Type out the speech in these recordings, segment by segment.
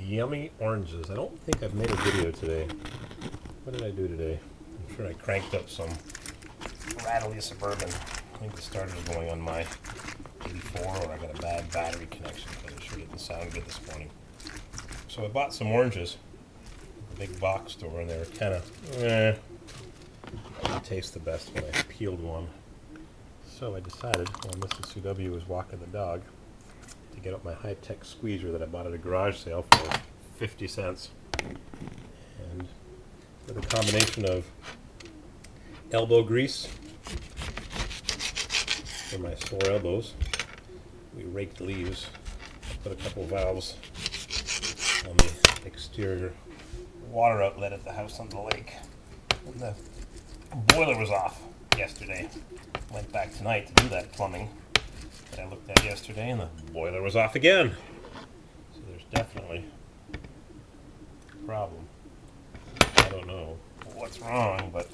yummy oranges. I don't think I've made a video today. What did I do today? I'm sure I cranked up some rattly Suburban. I think the starter is going on my 84, or I got a bad battery connection because it sure didn't sound good this morning. So I bought some oranges at the big box store, and they were kind of, they taste the best when I peeled one. So I decided, while Mrs. CW was walking the dog, to get up my high-tech squeezer that I bought at a garage sale for 50 cents. And with a combination of elbow grease for my sore elbows, we raked leaves, put a couple valves on the exterior water outlet at the house on the lake. And the boiler was off yesterday. Went back tonight to do that plumbing that I looked at yesterday, and the boiler was off again. So there's definitely a problem. I don't know what's wrong, but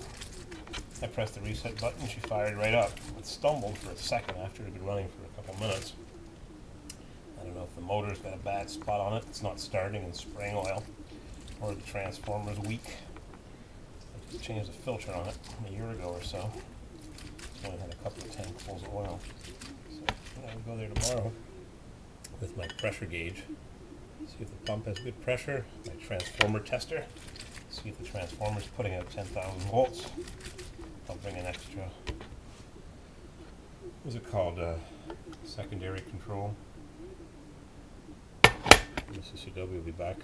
I pressed the reset button and she fired right up. It stumbled for a second after it had been running for a couple minutes. I don't know if the motor's got a bad spot on it. It's not starting in spraying oil, or the transformer's weak. I changed the filter on it a year ago or so. It's only had a couple of tankfuls of oil. So I will go there tomorrow with my pressure gauge, see if the pump has good pressure, my transformer tester, see if the transformer's putting out 10,000 volts. I'll bring an extra, what's it called, secondary control. Mrs. CW will be back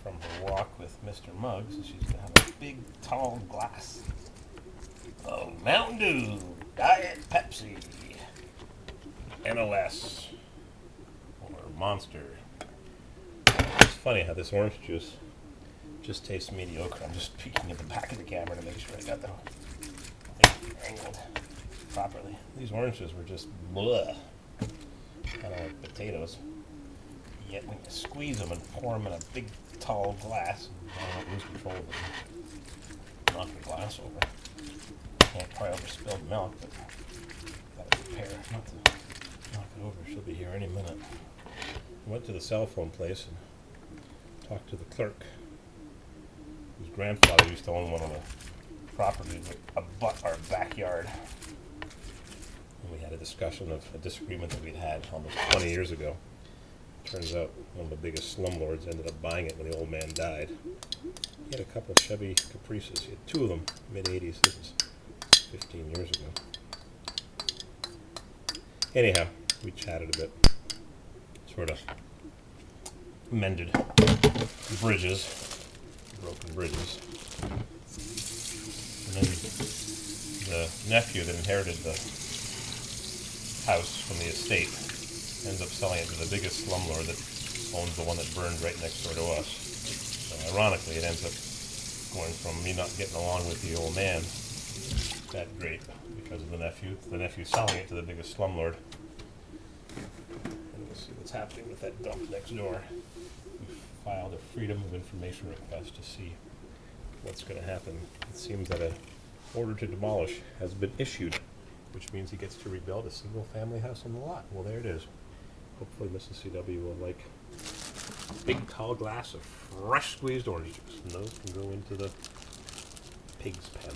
from her walk with Mr. Muggs, and she's going to have a big, tall glass of Mountain Dew, Diet Pepsi, NOS, or Monster. It's funny how this orange juice just tastes mediocre. I'm just peeking at the back of the camera to make sure I got the thing angled properly. These oranges were just blah, kind of like potatoes. Yet when you squeeze them and pour them in a big, tall glass, I don't lose control of it. Knock the glass over. Can't cry over spilled milk, but gotta prepare not to knock it over. She'll be here any minute. I went to the cell phone place and talked to the clerk, whose grandfather used to own one of the properties that abut our backyard. And we had a discussion of a disagreement that we'd had almost 20 years ago. Turns out one of the biggest slumlords ended up buying it when the old man died. He had a couple of Chevy Caprices. He had two of them, mid-80s. This is 15 years ago. Anyhow, we chatted a bit. Sort of mended bridges, broken bridges. And then the nephew that inherited the house from the estate ends up selling it to the biggest slumlord that owns the one that burned right next door to us. So ironically, it ends up going from me not getting along with the old man that great because of the nephew selling it to the biggest slumlord. And we'll see what's happening with that dump next door. We filed a Freedom of Information request to see what's going to happen. It seems that an order to demolish has been issued, which means he gets to rebuild a single-family house on the lot. Well, there it is. Hopefully Mrs. CW will like a big tall glass of fresh squeezed orange juice, and those can go into the pig's pen.